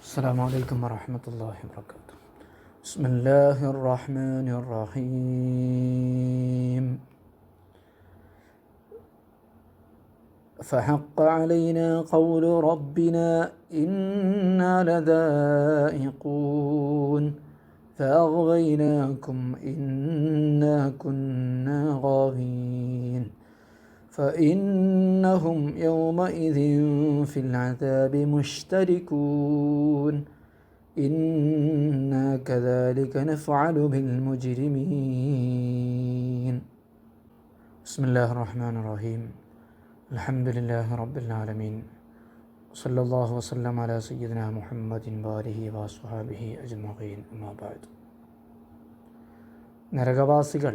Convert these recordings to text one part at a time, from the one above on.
السلام عليكم ورحمة الله وبركاته. بسم الله الرحمن الرحيم. فحق علينا قول ربنا إنا لذائقون فأغويناكم إنا كنا غاوين فإنهم يومئذ في العذاب مشتركون إنا كذلك نفعل بالمجرمين. بسم الله الرحمن الرحيم. الحمد لله رب العالمين. صلى الله وسلم على سيدنا محمد وآله وصحبه أجمعين. أما بعد. നരകവാസികൾ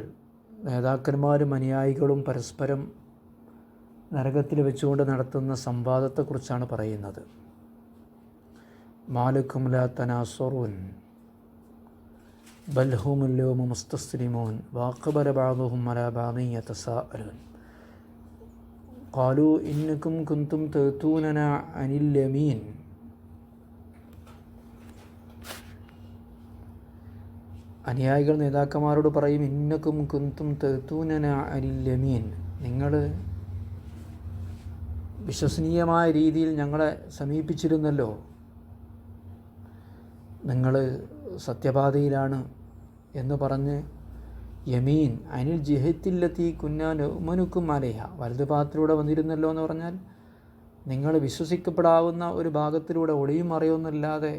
നേതാക്കന്മാരും അനുയായികളും പരസ്പരം നരകത്തിൽ വെച്ചുകൊണ്ട് നടത്തുന്ന സംവാദത്തെക്കുറിച്ചാണ് പറയുന്നത്. മാലക്കും ലാ തനാസറൂൻ ബൽ ഹുമുൽ യൗമ മുസ്തസ്ലിമൂൻ വഅഖബല ബഅദുഹും അലാ ബഅദിൻ യതസാഅലൂൻ ഖാലൂ ഇന്നകും കുൻതും തഅതൂനനാ അനിൽ യമീൻ. അനുയായികൾ നേതാക്കന്മാരോട് പറയും, ഇന്നകും കുൻതും തഅതൂനനാ അനിൽ യമീൻ, നിങ്ങൾ വിശ്വസനീയമായ രീതിയിൽ ഞങ്ങളെ സമീപിച്ചിരുന്നല്ലോ, നിങ്ങൾ സത്യപാതയിലാണ് എന്ന് പറഞ്ഞ് യമീൻ അനിൽ ജിഹത്തില്ലത്തി കുന്നാനുമനുക്കും അലേഹ, വലതുഭാഗത്തിലൂടെ വന്നിരുന്നല്ലോ എന്ന് പറഞ്ഞാൽ നിങ്ങൾ വിശ്വസിക്കപ്പെടാവുന്ന ഒരു ഭാഗത്തിലൂടെ ഒളിയും മറയൊന്നുമില്ലാതെ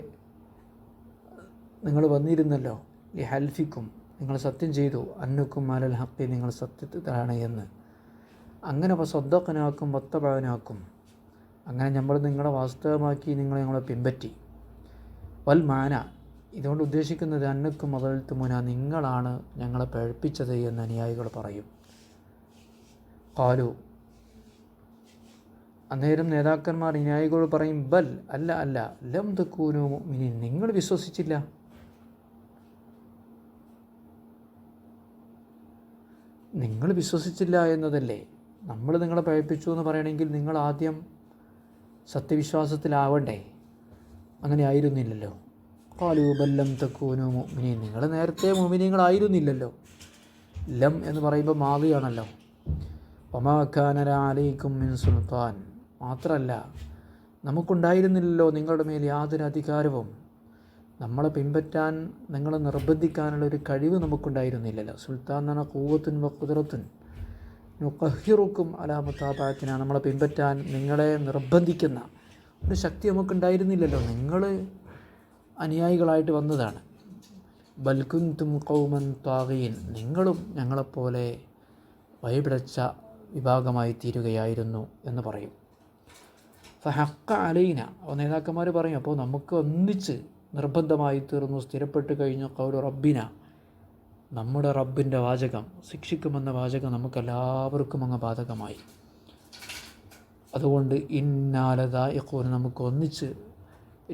നിങ്ങൾ വന്നിരുന്നല്ലോ. ഈ ഹൽഫിക്കും, നിങ്ങൾ സത്യം ചെയ്തു, അന്നുക്കും അലൽ ഹക്കി, നിങ്ങൾ സത്യത്തിലാണ് എന്ന്. അങ്ങനെ സ്വദ്ദഖനാക്കും വത്തബഅനാക്കും, അങ്ങനെ നമ്മൾ നിങ്ങളെ വാസ്തവമാക്കി ഞങ്ങളെ പിൻപറ്റി. വൽ മാന, ഇതുകൊണ്ട് ഉദ്ദേശിക്കുന്നത് അന്നക്കും മുതൽത്തുമുന, നിങ്ങളാണ് ഞങ്ങളെ പഴപ്പിച്ചത് എന്ന് അനുയായികൾ പറയും. ഖാലു, അന്നേരം നേതാക്കന്മാർ അനുയായികളോട് പറയും, ബൽ, അല്ല ലം തകൂനു മുഅ്മിനീൻ, നിങ്ങൾ വിശ്വസിച്ചില്ല. നിങ്ങൾ വിശ്വസിച്ചില്ല എന്നതല്ലേ. നമ്മൾ നിങ്ങളെ പഴപ്പിച്ചു എന്ന് പറയണമെങ്കിൽ നിങ്ങൾ ആദ്യം സത്യവിശ്വാസത്തിലാവണ്ടേ. അങ്ങനെ ആയിരുന്നില്ലല്ലോ. ഖാലൂ ബൽ ലം തകൂനു മുഅ്മിനീൻ, നിങ്ങൾ നേരത്തെ മുഅ്മിനീങ്ങളായിരുന്നില്ലല്ലോ. ലം എന്ന് പറയുമ്പോൾ മാദിയാണല്ലോ. വമാ കാന അലൈക്കും മിൻ സുൽത്താൻ, മാത്രമല്ല നമുക്കുണ്ടായിരുന്നില്ലല്ലോ നിങ്ങളുടെ മേൽ യാതൊരു അധികാരവും. നമ്മളെ പിൻപറ്റാൻ, നിങ്ങളെ നിർബന്ധിക്കാനുള്ളൊരു കഴിവ് നമുക്കുണ്ടായിരുന്നില്ലല്ലോ. സുൽത്താൻ എന്ന് പറഞ്ഞാൽ ഖുവ്വത്തുൻ വ ഖുദ്റത്തുൻ നുഖഹിറുക്കും അലാ മുതാബഅത്തിന, നമ്മളെ പിൻപറ്റാൻ നിങ്ങളെ നിർബന്ധിക്കുന്ന ഒരു ശക്തി നമുക്കുണ്ടായിരുന്നില്ലല്ലോ. നിങ്ങൾ അനുയായികളായിട്ട് വന്നതാണ്. ബൽ കുൻതും ഖൗമൻ ത്വാഗീൻ, നിങ്ങളും ഞങ്ങളെപ്പോലെ വഴിപിഴച്ച വിഭാഗമായി തീരുകയായിരുന്നു എന്ന് പറയും. ഫഹഖ അലൈന, നേതാക്കന്മാർ പറയും, അപ്പോൾ നമുക്ക് ഒന്നിച്ച് നിർബന്ധമായി തീർന്നു, സ്ഥിരപ്പെട്ട് കഴിഞ്ഞു ഖൗലു റബ്ബിന, നമ്മുടെ റബ്ബിൻ്റെ വാചകം, ശിക്ഷിക്കുമെന്ന വാചകം നമുക്കെല്ലാവർക്കും അങ്ങ് ബാധകമായി. അതുകൊണ്ട് ഇന്നാലദായിഖൂൻ, നമുക്ക് ഒന്നിച്ച്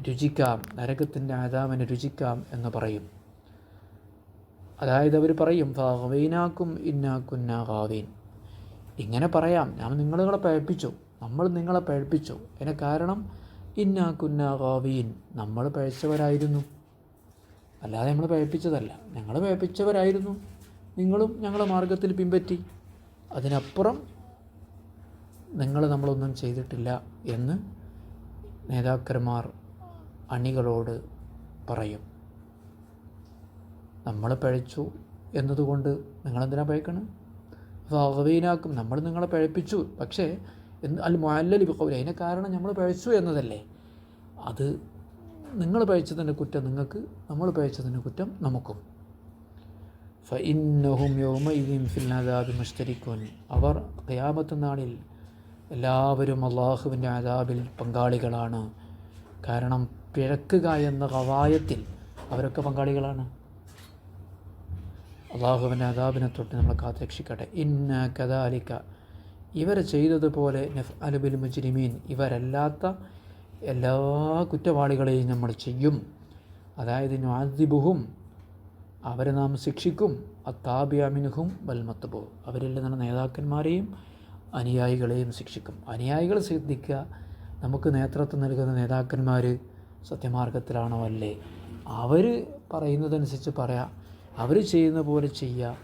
രുചിക്കാം, നരകത്തിൻ്റെ അദാബിനെ രുചിക്കാം എന്ന് പറയും. അതായത് അവർ പറയും, ഫഅഗ്വൈനാക്കും ഇന്നാ കുന്നാ ഗാവീൻ, ഇങ്ങനെ പറയാം, നമ്മൾ നിങ്ങളെ പഴപ്പിച്ചു. അതിന് കാരണം ഇന്നാ കുന്നാ ഗാവീൻ, നമ്മൾ പഴച്ചവരായിരുന്നു, അല്ലാതെ നമ്മൾ പഴപ്പിച്ചതല്ല. ഞങ്ങൾ പഴപ്പിച്ചവരായിരുന്നു, നിങ്ങളും ഞങ്ങളെ മാർഗത്തിൽ പിൻപറ്റി. അതിനപ്പുറം നമ്മളൊന്നും ചെയ്തിട്ടില്ല എന്ന് നേതാക്കന്മാർ അണികളോട് പറയും. നമ്മൾ പഴച്ചു എന്നതുകൊണ്ട് നിങ്ങളെന്തിനാ പഴക്കണം? ഫഅഗ്വൈനാക്കും, നമ്മൾ നിങ്ങളെ പഴപ്പിച്ചു, പക്ഷേ അൽ മുഅല്ലൽ ബിഖൗലി, അതിന് കാരണം നമ്മൾ പഴച്ചു എന്നതല്ലേ. അത് നിങ്ങൾ പഴച്ചതിൻ്റെ കുറ്റം നിങ്ങൾക്ക്, നമ്മൾ പഴച്ചതിൻ്റെ കുറ്റം നമുക്കും. ഫഇന്നഹും യൗമഇദിൻ ഫിൽ അദാബി മുശ്തരിക്കൂൻ, അവർ ഖിയാമത്ത് നാളിൽ എല്ലാവരും അള്ളാഹുവിൻ്റെ അദാബിൽ പങ്കാളികളാണ്. കാരണം പിഴക്കുക എന്ന ഖവായത്തിൽ അവരൊക്കെ പങ്കാളികളാണ്. അള്ളാഹുവിൻ്റെ അദാബിനെ തൊട്ട് നമ്മളെ കാത്തുരക്ഷിക്കട്ടെ. ഇന്ന കദാലിക, ഇവർ ചെയ്തതുപോലെ നഫ്അലു ബിൽ മുജ്രിമീൻ, ഇവരല്ലാത്ത എല്ലാ കുറ്റവാളികളെയും നമ്മൾ ചെയ്യും. അതായത് നുഅദ്ദിബുഹും, അവരെ നാം ശിക്ഷിക്കും. അത്താബിഅ മിൻഹും വൽ മത്ബൂ, അവരിൽ നിന്നുള്ള നേതാക്കന്മാരെയും അനുയായികളെയും ശിക്ഷിക്കും. അനുയായികൾ ശ്രദ്ധിക്കുക, നമുക്ക് നേതൃത്വം നൽകുന്ന നേതാക്കന്മാർ സത്യമാർഗത്തിലാണോ അല്ലേ, അവർ പറയുന്നതനുസരിച്ച് പറയാം, അവർ ചെയ്യുന്ന പോലെ ചെയ്യുക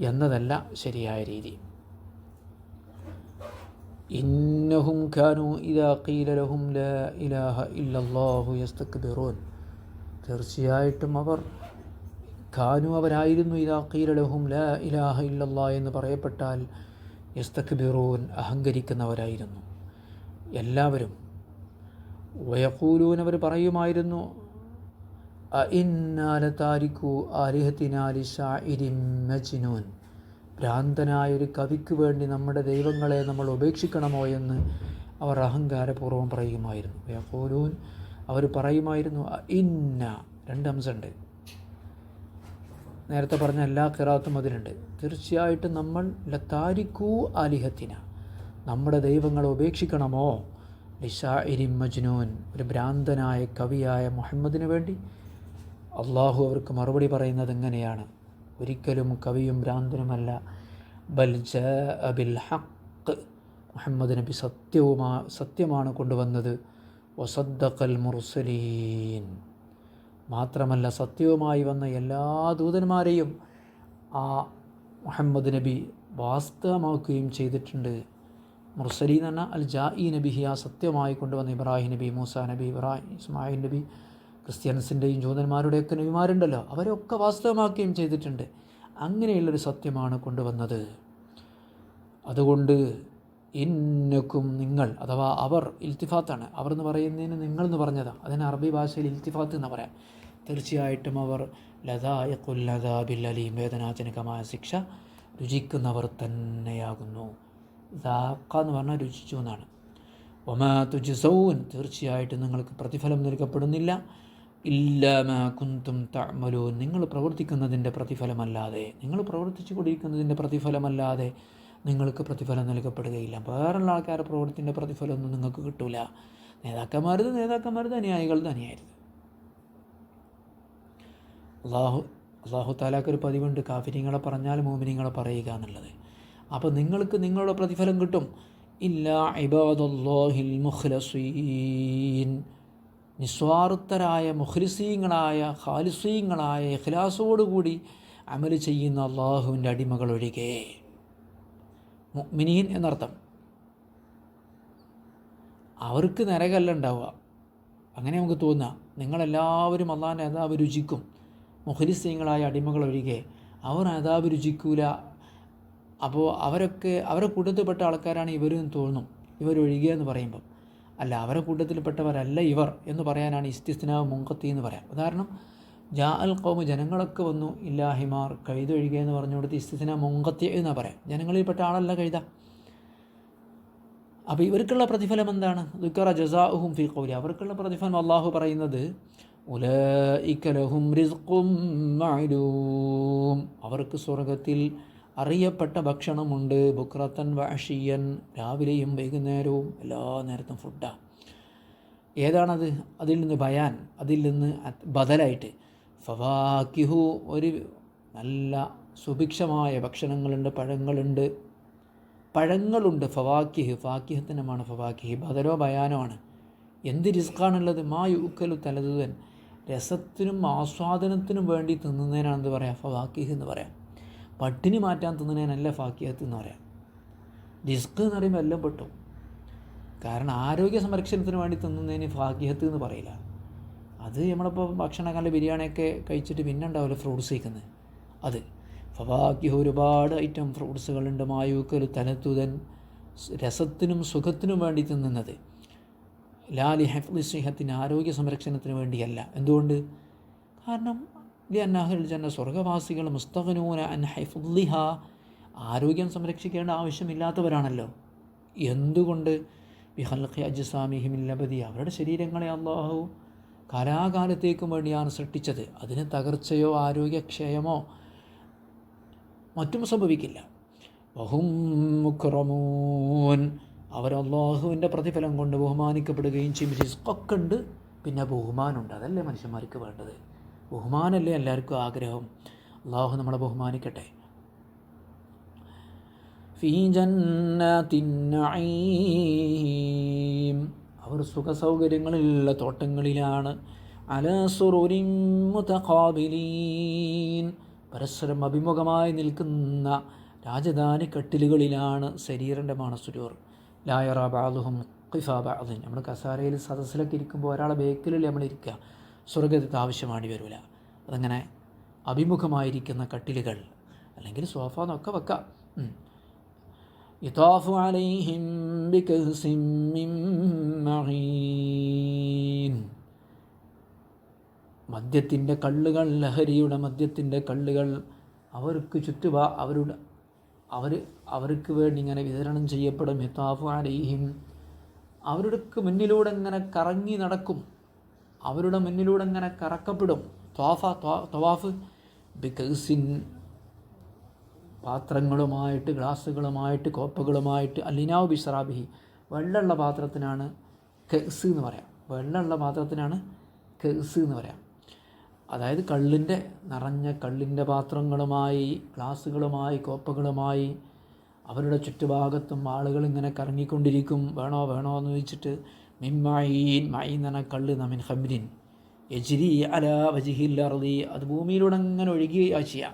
എന്നതല്ല ശരിയായ രീതി. ഇന്നഹും കാനൂ ഇദാ ഖീല ലഹും ലാ ഇലാഹ ഇല്ലല്ലാഹു യസ്തക്ബിറൂൻ. തീർച്ചയായിട്ടും അവരായിരുന്നു ഇദാ ഖീല ലഹും ലാ ഇലാഹ ഇല്ലല്ലാഹ് എന്ന് പറയപ്പെട്ടാൽ യസ്തക്ബിറൂൻ, അഹങ്കരിക്കുന്നവരായിരുന്നു എല്ലാവരും. വയഖൂലൂൻ, അവർ പറയുമായിരുന്നു, അഇന്നാ ലതാരികൂ ആലിഹതിനാ ലിശാഇരിൻ മജ്നൂൻ. ഭ്രാന്തനായൊരു കവിക്ക് വേണ്ടി നമ്മുടെ ദൈവങ്ങളെ നമ്മൾ ഉപേക്ഷിക്കണമോ എന്ന് അവർ അഹങ്കാരപൂർവ്വം പറയുമായിരുന്നു. വയഖൂലൂൻ, അവർ പറയുമായിരുന്നു, ഇന്ന, രണ്ട് അംശമുണ്ട്, നേരത്തെ പറഞ്ഞ എല്ലാ ഖിറാത്തും അതിലുണ്ട്. തീർച്ചയായിട്ടും നമ്മൾ ലതാരികൂ ആലിഹത്തിന, നമ്മുടെ ദൈവങ്ങളെ ഉപേക്ഷിക്കണമോ ലിശാഇരിൻ മജ്നൂൻ, ഒരു ഭ്രാന്തനായ കവിയായ മുഹമ്മദിന് വേണ്ടി. അള്ളാഹു അവർക്ക് മറുപടി പറയുന്നത് എങ്ങനെയാണ്? ഒരിക്കലും കവിയും ഭ്രാന്തനുമല്ല. ബൽ ജാഅ ബിൽ ഹഖ്, മുഹമ്മദ് നബി സത്യമാണ് കൊണ്ടുവന്നത്. വസദ്ദഖൽ മുർസലീൻ, മാത്രമല്ല സത്യവുമായി വന്ന എല്ലാ ദൂതന്മാരെയും ആ മുഹമ്മദ് നബി വാസ്തവമാക്കുകയും ചെയ്തിട്ടുണ്ട്. മുർസലീൻ എന്ന അൽ ജാഇ നബിഹി, ആ സത്യമായി കൊണ്ടുവന്ന ഇബ്രാഹിം നബി, മൂസാ നബി, ഇസ്മായിൽ നബി, ക്രിസ്ത്യൻസിൻ്റെയും ജൂതന്മാരുടെയൊക്കെ നബിമാരുണ്ടല്ലോ, അവരൊക്കെ വാസ്തവമാക്കുകയും ചെയ്തിട്ടുണ്ട്. അങ്ങനെയുള്ളൊരു സത്യമാണ് കൊണ്ടുവന്നത്. അതുകൊണ്ട് ഇന്നക്കും, നിങ്ങൾ, അഥവാ അവർ, ഇൽത്തിഫാത്താണ്. അവർ എന്ന് പറയുന്നതിന് നിങ്ങൾ എന്ന് പറഞ്ഞതാണ്. അതിന് അറബി ഭാഷയിൽ ഇൽത്തിഫാത്ത് എന്ന് പറയാം. തീർച്ചയായിട്ടും അവർ ലദായിഖുൽ അദാബിൽ അലീം, വേദനാജനകമായ ശിക്ഷ രുചിക്കുന്നവർ തന്നെയാകുന്നു. ദാഖ എന്ന് പറഞ്ഞാൽ രുചിച്ചു എന്നാണ്. വമാ തുജ്സൗൻ, തീർച്ചയായിട്ടും നിങ്ങൾക്ക് പ്രതിഫലം നൽകപ്പെടുന്നില്ല. ഇല്ലാ മാ കുന്തും തഅമലൂൻ, നിങ്ങൾ പ്രവർത്തിക്കുന്നതിൻ്റെ പ്രതിഫലമല്ലാതെ, നിങ്ങൾ പ്രവർത്തിച്ചു കൊണ്ടിരിക്കുന്നതിൻ്റെ പ്രതിഫലമല്ലാതെ നിങ്ങൾക്ക് പ്രതിഫലം നൽകപ്പെടുകയില്ല. വേറെയുള്ള ആൾക്കാരുടെ പ്രവർത്തിൻ്റെ പ്രതിഫലമൊന്നും നിങ്ങൾക്ക് കിട്ടില്ല. നേതാക്കന്മാരത്, അനുയായികളത് അനുയായത്. അള്ളാഹു താലാക്കൊരു പതിവുണ്ട്, കാഫിരിങ്ങളെ പറഞ്ഞാൽ മോമിനിങ്ങളെ പറയുക എന്നുള്ളത്. അപ്പോൾ നിങ്ങൾക്ക് നിങ്ങളുടെ പ്രതിഫലം കിട്ടും. ഇല്ലാ ഇബാദുല്ലാഹിൽ മുഖ്ലസീൻ, നിസ്വാർത്ഥരായ മുഖ്ലിസീങ്ങളായ ഖാലിസീങ്ങളായ ഇഖ്ലാസോടുകൂടി അമൽ ചെയ്യുന്ന അള്ളാഹുവിൻ്റെ അടിമകൾ ഒഴികെ. മുഅ്മിനീൻ എന്നർത്ഥം. അവർക്ക് നരകമല്ല ഉണ്ടാവുക, അങ്ങനെ നമുക്ക് തോന്നുക. നിങ്ങളെല്ലാവരും അള്ളാഹിൻ്റെ അദാബ് രുചിക്കും, മുഖ്ലിസീങ്ങളായ അടിമകൾ ഒഴികെ അവർ അദാബ് രുചിക്കൂല. അപ്പോൾ അവരെ കൂട്ടത്തിൽപ്പെട്ട ആൾക്കാരാണ് ഇവരെന്ന് തോന്നും, ഇവരൊഴികെ എന്ന് പറയുമ്പം. അല്ല, അവരെ കൂട്ടത്തിൽപ്പെട്ടവരല്ല ഇവർ എന്ന് പറയാനാണ് ഇസ്തിസ്നാവ് മുൻഖത്തി എന്ന് പറയാം. ഉദാഹരണം, ജാ അൽ ഖൗമ്, ജനങ്ങളൊക്കെ വന്നു, ഇല്ലാ ഹിമാർ, കഴുതൊഴികെ എന്ന് പറഞ്ഞു കൊടുത്ത് ഇസ്തിസ്നാ മുൻഖത്തി എന്നാ പറയാം. ജനങ്ങളിൽപ്പെട്ട ആളല്ല കഴുത. അപ്പോൾ ഇവർക്കുള്ള പ്രതിഫലം എന്താണ്? ദുക്കറ ജസാഉഹും ഫീ ഖൗലി, അവർക്കുള്ള പ്രതിഫലം അള്ളാഹു പറയുന്നത് ഉലൈക ലഹും റിസ്ഖും മഅലൂം, അവർക്ക് സ്വർഗത്തിൽ അറിയപ്പെട്ട ഭക്ഷണമുണ്ട്. ബുക്രത്തൻ വഅശിയൻ, രാവിലെയും വൈകുന്നേരവും എല്ലാ നേരത്തും ഫുഡാണ്. ഏതാണത്? അതിൽ നിന്ന് ബയാൻ, അതിൽ നിന്ന് ബദലായിട്ട് ഫവാക്കിഹു, ഒരു നല്ല സുഭിക്ഷമായ ഭക്ഷണങ്ങളുണ്ട്, പഴങ്ങളുണ്ട്. ഫവാക്കിഹ്, ഫാക്കിഹത്തിനുമാണ് ഫവാക്കിഹ്, ബദലോ ബയാനോ ആണ്. എന്ത് റിസ്ക്കാണുള്ളത്? മാ യുക്കലു തലതുതൻ, രസത്തിനും ആസ്വാദനത്തിനും വേണ്ടി തിന്നുന്നതിനാണ് എന്ത് പറയാം? ഫവാക്കിഹ് എന്ന് പറയാം. പട്ടിണി മാറ്റാൻ തിന്നുന്നതിനല്ല ഫാക്കിഹത്ത് എന്ന് പറയാം. റിസ്ക് എന്ന് പറയുമ്പോൾ എല്ലാം പെട്ടു. കാരണം ആരോഗ്യ സംരക്ഷണത്തിന് വേണ്ടി തിന്നുന്നതിന് ഫാക്കിഹത്ത് എന്ന് പറയില്ല. അത് നമ്മളിപ്പോൾ ഭക്ഷണക്കാരുടെ ബിരിയാണിയൊക്കെ കഴിച്ചിട്ട് പിന്നെ ഉണ്ടാവില്ല ഫ്രൂട്ട്സ് കഴിക്കുന്നത്, അത് ഫവാക്കിഹ്, ഒരുപാട് ഐറ്റം ഫ്രൂട്ട്സുകളുണ്ട്. മായൂക്കൽ തലത്തുതൻ, രസത്തിനും സുഖത്തിനും വേണ്ടി തിന്നുന്നത്. ലാലി ഹഫ്ളി സിഹത്തിന്, ആരോഗ്യ സംരക്ഷണത്തിന് വേണ്ടിയല്ല. എന്തുകൊണ്ട്? കാരണം ലിഅന്നഹുൽ ജന്ന, സ്വർഗവാസികൾ മുസ്തഗ്നൂന അൻ ഹഫ്ളിഹ, ആരോഗ്യം സംരക്ഷിക്കേണ്ട ആവശ്യമില്ലാത്തവരാണല്ലോ. എന്തുകൊണ്ട്? ബിഖൽഖി അജ്സാമിഹിം ലബദി, അവരുടെ ശരീരങ്ങളെ അല്ലാഹു കാലാകാലത്തേക്കും വേണ്ടിയാണ് സൃഷ്ടിച്ചത്. അതിന് തകർച്ചയോ ആരോഗ്യക്ഷയമോ മറ്റും സംഭവിക്കില്ല. വഹും മുക്റമൂൻ, അവർ അല്ലാഹുവിൻ്റെ പ്രതിഫലം കൊണ്ട് ബഹുമാനിക്കപ്പെടുകയും ചെയ്യും. റിസ്ഖൊക്കെ ഉണ്ട്, പിന്നെ ബഹുമാനമുണ്ട്. അതല്ലേ മനുഷ്യന്മാർക്ക് വേണ്ടത്? ബഹുമാനല്ലേ എല്ലാവർക്കും ആഗ്രഹം. അല്ലാഹു നമ്മളെ ബഹുമാനിക്കട്ടെ. ഫീ ജന്നാത്തിൻ നഈം, അവർ സുഖസൗകര്യങ്ങളുള്ള തോട്ടങ്ങളിലാണ്. അലാ സുറുരിൻ മുതഖാബിലീൻ, പരസ്പരം അഭിമുഖമായി നിൽക്കുന്ന രാജധാനി കട്ടിലുകളിലാണ്. ശരീരൻ്റെ മാണസുരൂർ. ലാ യറാ ബഅദുഹും ഖിഫാ ബഅദിൻ, നമ്മൾ കസാരയിൽ സദസ്സിലൊക്കെ ഇരിക്കുമ്പോൾ ഒരാളെ ബേക്കിലല്ലേ നമ്മളിരിക്കുക, സ്വർഗത്തെ ആവശ്യമാണ്ടി വരില്ല. അതങ്ങനെ അഭിമുഖമായിരിക്കുന്ന കട്ടിലുകൾ അല്ലെങ്കിൽ സോഫ എന്നൊക്കെ വെക്കാം. യുതാഫു അലൈഹിം ബികഅസിൻ മിൻ മഈൻ, മദ്യത്തിൻ്റെ കള്ളുകൾ, ലഹരിയുടെ മദ്യത്തിൻ്റെ കള്ളുകൾ അവർക്ക് അവർക്ക് വേണ്ടി ഇങ്ങനെ വിതരണം ചെയ്യപ്പെടും. യുതാഫു അലൈഹിം, അവരുടെ മുന്നിലൂടെ ഇങ്ങനെ കറങ്ങി നടക്കും, അവരുടെ മുന്നിലൂടെ ഇങ്ങനെ കറക്കപ്പെടും. തവാഫ് ബികഅസിൻ, പാത്രങ്ങളുമായിട്ട്, ഗ്ലാസ്സുകളുമായിട്ട്, കോപ്പകളുമായിട്ട്. അല്ലിനാവ് ബിശ്റാബിഹി, വെള്ളമുള്ള പാത്രത്തിനാണ് കഅസ് എന്ന് പറയാം. വെള്ളമുള്ള പാത്രത്തിനാണ് കഅസ് എന്ന് പറയാം. അതായത് നിറഞ്ഞ കള്ളിൻ്റെ പാത്രങ്ങളുമായി, ഗ്ലാസ്സുകളുമായി, കോപ്പകളുമായി അവരുടെ ചുറ്റുഭാഗത്തും ആളുകൾ ഇങ്ങനെ കറങ്ങിക്കൊണ്ടിരിക്കും. വേണോ എന്ന് ചോദിച്ചിട്ട്. മിമ്മഈൻ, മഈൻ എന്ന് പറഞ്ഞാൽ കള്ള്, മിൻ ഖംരിൻ യജ്രി അലാ വജ്ഹിൽ അർളി, അത് ഭൂമിയിലൂടെ അങ്ങനെ ഒഴുകുകയാണ് ചെയ്യുക.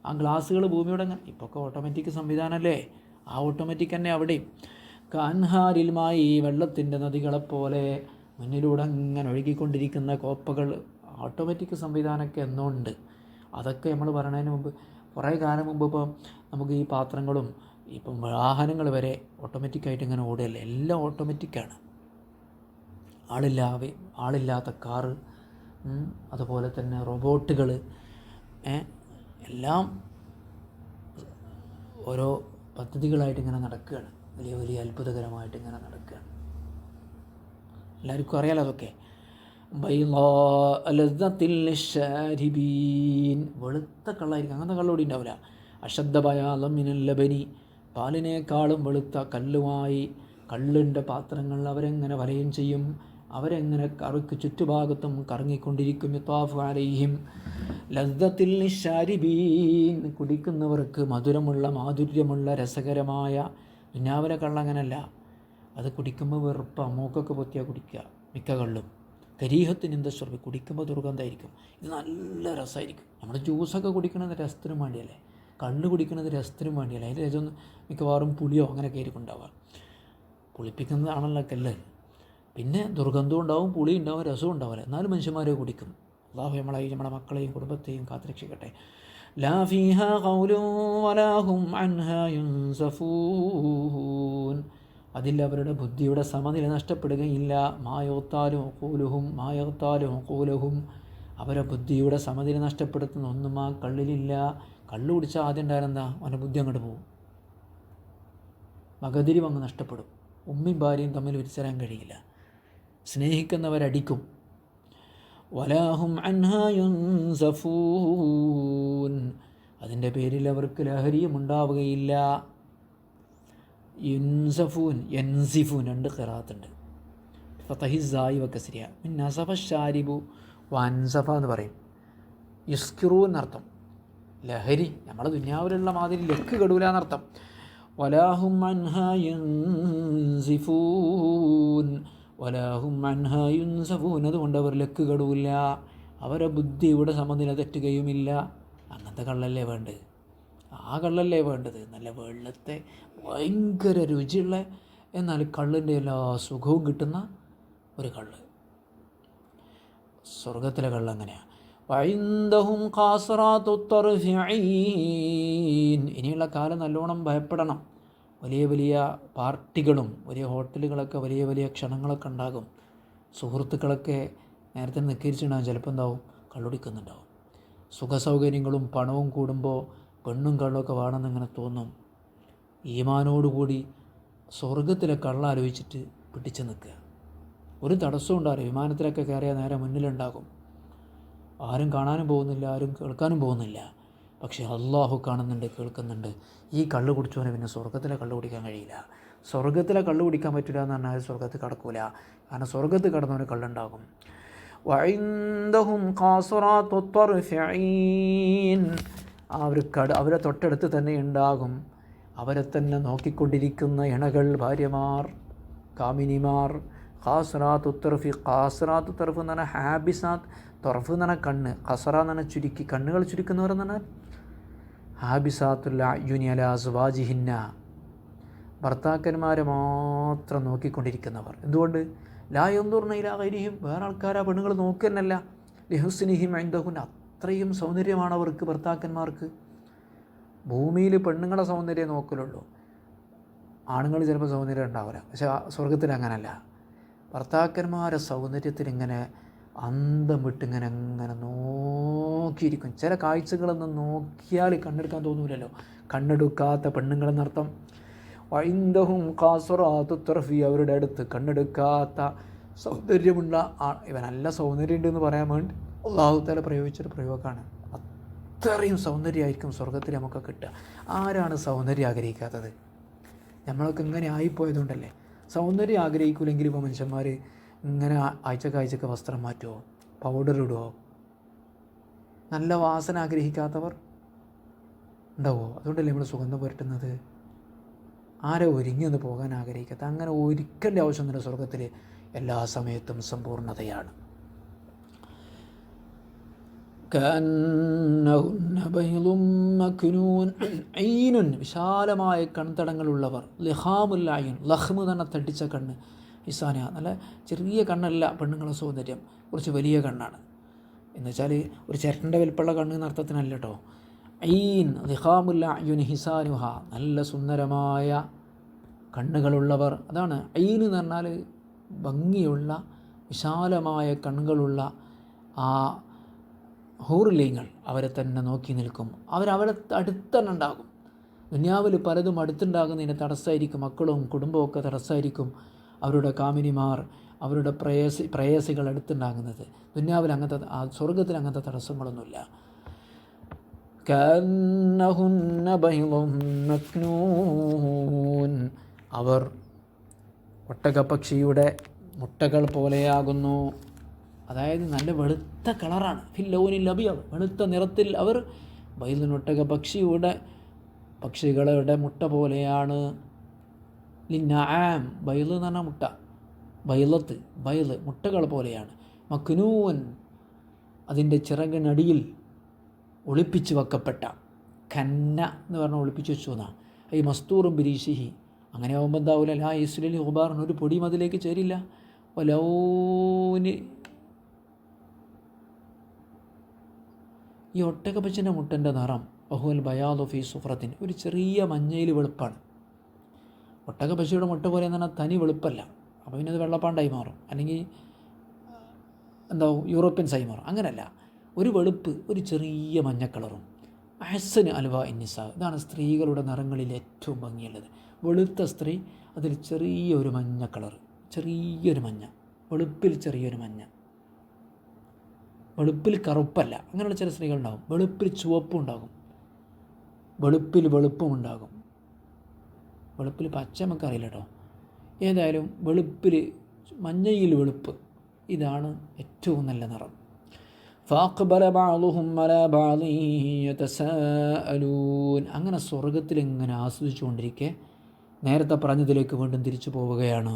ആ ഗ്ലാസ്സുകൾ ഭൂമിയുടെ അങ്ങനെ, ഇപ്പോൾ ഓട്ടോമാറ്റിക് സംവിധാനമല്ലേ, ആ ഓട്ടോമാറ്റിക് തന്നെ അവിടെയും. കാൻഹാരിൽ മായി, വെള്ളത്തിൻ്റെ നദികളെപ്പോലെ മുന്നിലൂടെ അങ്ങനെ ഒഴുകിക്കൊണ്ടിരിക്കുന്ന കോപ്പകൾ. ഓട്ടോമാറ്റിക് സംവിധാനമൊക്കെ എന്നുണ്ട്. അതൊക്കെ നമ്മൾ പറയുന്നതിന് മുമ്പ്, കുറേ കാലം മുമ്പ് ഇപ്പം നമുക്ക് ഈ പാത്രങ്ങളും ഇപ്പം വാഹനങ്ങൾ വരെ ഓട്ടോമാറ്റിക്കായിട്ട് ഇങ്ങനെ ഓടുകയല്ലേ, എല്ലാം ഓട്ടോമാറ്റിക്കാണ്. ആളില്ലാത്ത കാറ്, അതുപോലെ തന്നെ റോബോട്ടുകൾ, എല്ലാം ഓരോ പദ്ധതികളായിട്ട് ഇങ്ങനെ നടക്കുകയാണ്. വലിയ വലിയ അത്ഭുതകരമായിട്ട് ഇങ്ങനെ നടക്കുകയാണ്. എല്ലാവർക്കും അറിയാലോ അതൊക്കെ. വെളുത്ത കള്ളായിരിക്കും, അങ്ങനത്തെ കള്ളുകൂടി ഉണ്ടാവില്ല. അശദ്ദ ബയാദം മിനൽ ലബനി, പാലിനേക്കാളും വെളുത്ത കള്ളിൻ്റെ പാത്രങ്ങൾ അവരെങ്ങനെ വലയം ചെയ്യും, അവരെങ്ങനെ അവർക്ക് ചുറ്റുഭാഗത്തും കറങ്ങിക്കൊണ്ടിരിക്കും. യുതാഫു അലൈഹിം ലദ്ദത്തിൽ ലിശ്ശാരിബീൻ, കുടിക്കുന്നവർക്ക് മാധുര്യമുള്ള രസകരമായ. ദുനിയാവിലെ കള്ള് അങ്ങനല്ല, അത് കുടിക്കുമ്പോൾ വെറുപ്പ, മൂക്കൊക്കെ പൊത്തിയാൽ കുടിക്കുക മിക്ക കള്ളും. കരീഹത്തിന് എന്താ സ്വർഗ്ഗം, കുടിക്കുമ്പോൾ ദുർഗന്ധമായിരിക്കും. ഇത് നല്ല രസമായിരിക്കും. നമ്മൾ ജ്യൂസൊക്കെ കുടിക്കുന്നത് രസത്തിനും വേണ്ടിയല്ലേ, കള്ള് കുടിക്കുന്നത് രസത്തിനും വേണ്ടിയല്ലേ. അതിൽ രസം മിക്കവാറും പുളിയോ അങ്ങനെയൊക്കെ ആയിരിക്കും ഉണ്ടാവുക. പുളിപ്പിക്കുന്നതാണല്ലോ കല്ല്. പിന്നെ ദുർഗന്ധവും ഉണ്ടാവും, പുളി ഉണ്ടാവും, രസവും ഉണ്ടാവില്ല. എന്നാലും മനുഷ്യന്മാരെ കുടിക്കും. അല്ലാഹു നമ്മുടെ മക്കളെയും കുടുംബത്തെയും കാത്തുരക്ഷിക്കട്ടെ. ലാ ഫീഹാ ഖൗലുൻ വലാ ഹും അൻഹാ യുൻസഫൂൻ, അതിൽ അവരുടെ ബുദ്ധിയുടെ സമനില നഷ്ടപ്പെടുകയില്ല. മായോത്താലും ഒക്കൂലഹും, അവരെ ബുദ്ധിയുടെ സമനില നഷ്ടപ്പെടുത്തുന്ന ഒന്നും ആ കള്ളിലില്ല. കള്ളു കുടിച്ചാൽ ആദ്യം ഉണ്ടായിരുന്ന അവൻ്റെ ബുദ്ധി അങ്ങോട്ട് പോകും, മഗതിരിവ് അങ്ങ് നഷ്ടപ്പെടും. ഉമ്മയും ഭാര്യയും തമ്മിൽ വിരിച്ചറിയാൻ കഴിയില്ല, സ്നേഹിക്കുന്നവരടിക്കും. വലാഹും അൻഹാ യുൻസഫൂൻ, അതിൻ്റെ പേരിൽ അവർക്ക് ലഹരിയും ഉണ്ടാവുകയില്ല. യൻസിഫൂൻ രണ്ട് ഖിറാഅത്തുണ്ട്. ഫതഹിസായി വക്കസ്രിയ മിൻ നസഫ ഷാരിബു വൻസഫ എന്ന് പറയും. യുസ്കിറൂ എന്നർത്ഥം, ലഹരി. നമ്മളെ ദുനിയാവിലുള്ള മാതിരി ലക്ക് കെടൂല എന്നർത്ഥം. വലാഹും അൻഹാ യൻസിഫൂൻ, അതുകൊണ്ട് അവർ ലക്ക് കെടൂല, അവരെ ബുദ്ധിയുടെ സമനില തെറ്റുകയുമില്ല. അങ്ങനത്തെ കള്ളല്ലേ വേണ്ടത്, ആ കള്ളല്ലേ വേണ്ടത്. നല്ല വെള്ളത്തെ ഭയങ്കര രുചിയുള്ള, എന്നാൽ കള്ളിൻ്റെ എല്ലാ സുഖവും കിട്ടുന്ന ഒരു കള്ള്. സ്വർഗത്തിലെ കള്ള് അങ്ങനെയാണ്. വഇൻദഹും ഖാസിറാത്തുത് തർഫീൻ, ഇനിയുള്ള കാലം നല്ലോണം ഭയപ്പെടണം. വലിയ വലിയ പാർട്ടികളും വലിയ ഹോട്ടലുകളൊക്കെ വലിയ വലിയ ക്ഷണങ്ങളൊക്കെ ഉണ്ടാകും. സുഹൃത്തുക്കളൊക്കെ നേരത്തെ നിൽക്കിരിച്ചിട്ടുണ്ടാകും, ചിലപ്പോൾ എന്താവും, കള്ളുടിക്കുന്നുണ്ടാവും. സുഖസൗകര്യങ്ങളും പണവും കൂടുമ്പോൾ പെണ്ണും കള്ളൊക്കെ വേണമെന്നിങ്ങനെ തോന്നും. ഈമാനോടുകൂടി സ്വർഗത്തിലെ കള്ളാലോചിച്ചിട്ട് പിടിച്ച് നിൽക്കുക. ഒരു തടസ്സവും ഉണ്ടാവില്ല. വിമാനത്തിലൊക്കെ കയറിയാൽ നേരെ മുന്നിലുണ്ടാകും. ആരും കാണാനും പോകുന്നില്ല, ആരും കേൾക്കാനും പോകുന്നില്ല. പക്ഷേ അള്ളാഹു കാണുന്നുണ്ട്, കേൾക്കുന്നുണ്ട്. ഈ കള്ള് കുടിച്ചവനെ പിന്നെ സ്വർഗത്തിലെ കള്ള് കുടിക്കാൻ കഴിയില്ല. സ്വർഗത്തിലെ കള്ള് കുടിക്കാൻ പറ്റില്ല എന്ന് പറഞ്ഞാൽ സ്വർഗത്തിൽ കടക്കൂല. കാരണം സ്വർഗത്തിൽ കടന്നവന് കള്ളുണ്ടാകും. വഇൻദഹും ഖാസിറാത്തുത് തർഫീൻ, അവരെ തൊട്ടടുത്ത് തന്നെ ഉണ്ടാകും, അവരെ തന്നെ നോക്കിക്കൊണ്ടിരിക്കുന്ന ഇണകൾ, ഭാര്യമാർ, കാമിനിമാർ. ഖാസിറാത്തു തർഫി, ഖാസിറാത്തു തർഫ് എന്ന് പറഞ്ഞാൽ ഹാബിസാത്ത്, തൊറഫ് എന്ന് പറഞ്ഞാൽ കണ്ണ്, ഖസറ എന്ന് പറഞ്ഞാൽ ചുരുക്കി, കണ്ണുകൾ ചുരുക്കുന്നവർ എന്ന് പറഞ്ഞാൽ ഹാബിസാത്തുൽ അയ്യുനി അലാ അസ്വാജിഹിന്ന, ഭർത്താക്കന്മാരെ മാത്രം നോക്കിക്കൊണ്ടിരിക്കുന്നവർ. എന്തുകൊണ്ട്? ലാ യൻദുർന ഇലാ ഗൈരിഹിം, വേറെ ആൾക്കാരാ പെണ്ണുങ്ങൾ നോക്കുന്നല്ല, ലിഹുസ്നിഹിം ഇൻദഹുന്ന, അത്രയും സൗന്ദര്യമാണ് അവർക്ക്, ഭർത്താക്കന്മാർക്ക്. ഭൂമിയിൽ പെണ്ണുങ്ങളെ സൗന്ദര്യം നോക്കലുള്ളൂ, ആണുങ്ങൾ ചിലപ്പോൾ സൗന്ദര്യം ഉണ്ടാവില്ല. പക്ഷേ സ്വർഗത്തിൽ അങ്ങനല്ല, ഭർത്താക്കന്മാരെ സൗന്ദര്യത്തിൽ ഇങ്ങനെ അന്തം വിട്ടിങ്ങനെ അങ്ങനെ നോക്കിയിരിക്കും. ചില കാഴ്ചകളൊന്നും നോക്കിയാൽ കണ്ണെടുക്കാൻ തോന്നൂലല്ലോ, കണ്ണെടുക്കാത്ത പെണ്ണുങ്ങളെന്നർത്ഥം. വൈന്ദഹും ഖാസിറാത്തു തർഫി, അവരുടെ അടുത്ത് കണ്ണെടുക്കാത്ത സൗന്ദര്യമുള്ള ഇവൻ നല്ല സൗന്ദര്യമുണ്ടെന്ന് പറയാൻ വേണ്ടി അല്ലാഹു തആല പ്രയോഗിച്ചൊരു പ്രയോഗമാണ്. അത്രയും സൗന്ദര്യമായിരിക്കും സ്വർഗത്തിൽ നമുക്ക് കിട്ടുക. ആരാണ് സൗന്ദര്യം ആഗ്രഹിക്കാത്തത്? നമ്മളൊക്കെ ഇങ്ങനെ ആയിപ്പോയതുകൊണ്ടല്ലേ. സൗന്ദര്യം ആഗ്രഹിക്കില്ലെങ്കിൽ ഇപ്പോൾ മനുഷ്യന്മാർ ഇങ്ങനെ ആഴ്ചക്ക് വസ്ത്രം മാറ്റുമോ, പൗഡർ ഇടുമോ? നല്ല വാസന ആഗ്രഹിക്കാത്തവർ ഉണ്ടാവുമോ? അതുകൊണ്ടല്ലേ നമ്മൾ സുഗന്ധം പുരട്ടുന്നത്. ആരെ ഒരുങ്ങിയൊന്ന് പോകാൻ ആഗ്രഹിക്കാത്ത, അങ്ങനെ ഒരുക്കേണ്ട ആവശ്യമൊന്നുമില്ല. സ്വർഗത്തിൽ എല്ലാ സമയത്തും സമ്പൂർണ്ണതയാണ്. കഅന്നഹുന്ന ബൈളും മക്നൂൻ, ഐനുൻ, വിശാലമായ കൺതടങ്ങളുള്ളവർ. ലിഹാമുൽ അയ്ൻ, ലഹ്മ് തന്നെ തടിച്ച കണ്ണ്. ഇസാന, നല്ല ചെറിയ കണ്ണല്ല പെണ്ണുങ്ങളെ സൗന്ദര്യം, കുറച്ച് വലിയ കണ്ണാണ്. എന്നുവെച്ചാൽ ഒരു ചിരട്ടൻ്റെ വലിപ്പമുള്ള കണ്ണ് എന്ന അർത്ഥത്തിനല്ല കേട്ടോ. ഐൻ ലിഹാമുൽ അയ്യുൻ ഹിസാനുഹ, നല്ല സുന്ദരമായ കണ്ണുകളുള്ളവർ. അതാണ് ഐൻ എന്ന് പറഞ്ഞാൽ ഭംഗിയുള്ള വിശാലമായ കണ്ണുകളുള്ള ആ ഹൂറിലീങ്ങൾ അവരെ തന്നെ നോക്കി നിൽക്കും. അവരവരെ അടുത്ത് തന്നെ ഉണ്ടാകും. ദുനിയാവിൽ പലതും അടുത്തുണ്ടാകുന്നതിന് തടസ്സമായിരിക്കും, മക്കളും കുടുംബവും ഒക്കെ തടസ്സമായിരിക്കും. അവരുടെ കാമിനിമാർ, അവരുടെ പ്രേയസികൾ അടുത്തുണ്ടാകുന്നത്. ദുനിയാവിൽ അങ്ങനത്തെ, സ്വർഗത്തിൽ അങ്ങനത്തെ തടസ്സങ്ങളൊന്നുമില്ല. കഅന്നഹുന്ന ബൈളും മക്നൂൻ, അവർ ഒട്ടകപ്പക്ഷിയുടെ മുട്ടകൾ പോലെയാകുന്നു. അതായത് നല്ല വെളുത്ത കളറാണ്. ഫില്ലൗനിൽ അബിയദ്, വെളുത്ത നിറത്തിൽ അവർ. ബൈലുൻ, ഒട്ടക പക്ഷികളുടെ മുട്ട പോലെയാണ്. ലിന്നആം, ബൈൽ എന്ന് പറഞ്ഞാൽ മുട്ട, ബൈലത്ത്, ബൈൽ മുട്ടകൾ പോലെയാണ്. മക്നൂൻ, അതിൻ്റെ ചിറകിനടിയിൽ ഒളിപ്പിച്ച് വെക്കപ്പെട്ട. ഖന്ന എന്ന് പറഞ്ഞാൽ ഒളിപ്പിച്ച് വെച്ചു എന്നാണ്. ഈ മസ്തൂറും ബിരീഷിഹി, അങ്ങനെ ആകുമ്പോൾ എന്താവില്ല, ലാ യസ്ലുൽ ഗുബാർ, ഒരു പൊടിയും അതിലേക്ക് ചേരില്ല. ലൗനി, ഈ ഒട്ടകപ്പച്ചിൻ്റെ മുട്ടൻ്റെ നിറം ബഹുൽ ബയാദു ഫീ സുഫ്രത്തിൻ, ഒരു ചെറിയ മഞ്ഞയിൽ വെളുപ്പാണ്. ഒട്ടകപ്പച്ചിയുടെ മുട്ട പോലെ എന്ന് പറഞ്ഞാൽ തനി വെളുപ്പല്ല, അപ്പോൾ പിന്നെ അത് വെള്ളപ്പാണ്ടായി മാറും, അല്ലെങ്കിൽ എന്താവും യൂറോപ്യൻ സൈ മാറും. അങ്ങനെയല്ല, ഒരു വെളുപ്പ്, ഒരു ചെറിയ മഞ്ഞക്കളറും. അഹ്സന് അൽവാ ഇന്നിസാ, ഇതാണ് സ്ത്രീകളുടെ നിറങ്ങളിൽ ഏറ്റവും ഭംഗിയുള്ളത്. വെളുത്ത സ്ത്രീ, അതിൽ ചെറിയൊരു മഞ്ഞ കളർ, ചെറിയൊരു മഞ്ഞ, വെളുപ്പിൽ ചെറിയൊരു മഞ്ഞ. വെളുപ്പിൽ കറുപ്പല്ല, അങ്ങനെയുള്ള ചില സ്ത്രീകളുണ്ടാകും. വെളുപ്പിൽ ചുവപ്പും ഉണ്ടാകും, വെളുപ്പിൽ വെളുപ്പും ഉണ്ടാകും. വെളുപ്പിൽ പച്ച നമുക്കറിയില്ല കേട്ടോ. ഏതായാലും വെളുപ്പിൽ, മഞ്ഞയിൽ വെളുപ്പ്, ഇതാണ് ഏറ്റവും നല്ല നിറം. ഫഅഖ്ബല ബഅ്ളുഹും അലാ ബഅ്ളിൻ യതസാഅലൂൻ, അങ്ങനെ സ്വർഗത്തിൽ ഇങ്ങനെ ആസ്വദിച്ചുകൊണ്ടിരിക്കെ നേരത്തെ പറഞ്ഞതിലേക്ക് വീണ്ടും തിരിച്ചു പോവുകയാണ്.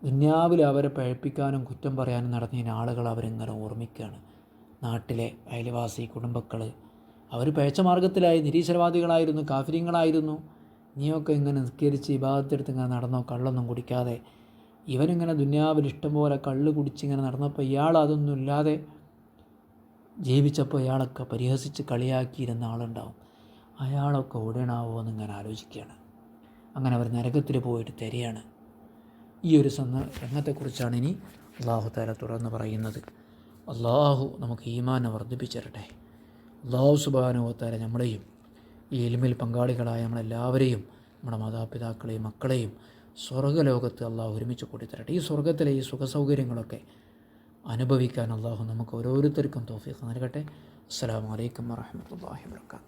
ദുന്യാവിൽ അവരെ പഴപ്പിക്കാനും കുറ്റം പറയാനും നടന്നിയ ആളുകൾ അവരെങ്ങനെ ഓർമ്മിക്കുകയാണ്. നാട്ടിലെ അയൽവാസി, കുടുംബക്കൾ, അവർ പഴച്ച മാർഗത്തിലായി, നിരീശ്വരവാദികളായിരുന്നു, കാഫിര്യങ്ങളായിരുന്നു. നീയൊക്കെ ഇങ്ങനെ നിസ്കരിച്ച് ഇബാദത്തെടുത്ത് ഇങ്ങനെ നടന്നോ, കള്ളൊന്നും കുടിക്കാതെ. ഇവനിങ്ങനെ ദുന്യാവിൽ ഇഷ്ടംപോലെ കള്ള് കുടിച്ചിങ്ങനെ നടന്നപ്പോൾ ഇയാൾ അതൊന്നും ഇല്ലാതെ ജീവിച്ചപ്പോൾ ഇയാളൊക്കെ പരിഹസിച്ച് കളിയാക്കിയിരുന്ന ആളുണ്ടാവും. അയാളൊക്കെ ഓടണാവോ എന്നിങ്ങനെ ആലോചിക്കുകയാണ്. അങ്ങനെ അവർ നരകത്തിൽ പോയിട്ട് തിരയാണ്. ഈ ഒരു രംഗത്തെക്കുറിച്ചാണ് ഇനി അല്ലാഹു തആല തുറന്ന് പറയുന്നത്. അല്ലാഹു നമുക്ക് ഈമാനെ വർദ്ധിപ്പിച്ചിരട്ടെ. അല്ലാഹു സുബ്ഹാനഹു വ തആല നമ്മളെയും ഈ ഇൽമിൽ പങ്കാളികളായ നമ്മളെല്ലാവരെയും, നമ്മുടെ മാതാപിതാക്കളെയും മക്കളെയും സ്വർഗ്ഗലോകത്ത് അല്ലാഹു ഒരുമിച്ച് കൂട്ടിത്തരട്ടെ. ഈ സ്വർഗ്ഗത്തിലെ ഈ സുഖസൗകര്യങ്ങളൊക്കെ അനുഭവിക്കാൻ അല്ലാഹു നമുക്ക് ഓരോരുത്തർക്കും തൗഫീഖ് നൽകട്ടെ. അസ്സലാമു അലൈക്കും വറഹ്മത്തുള്ളാഹി വബറകാതുഹു.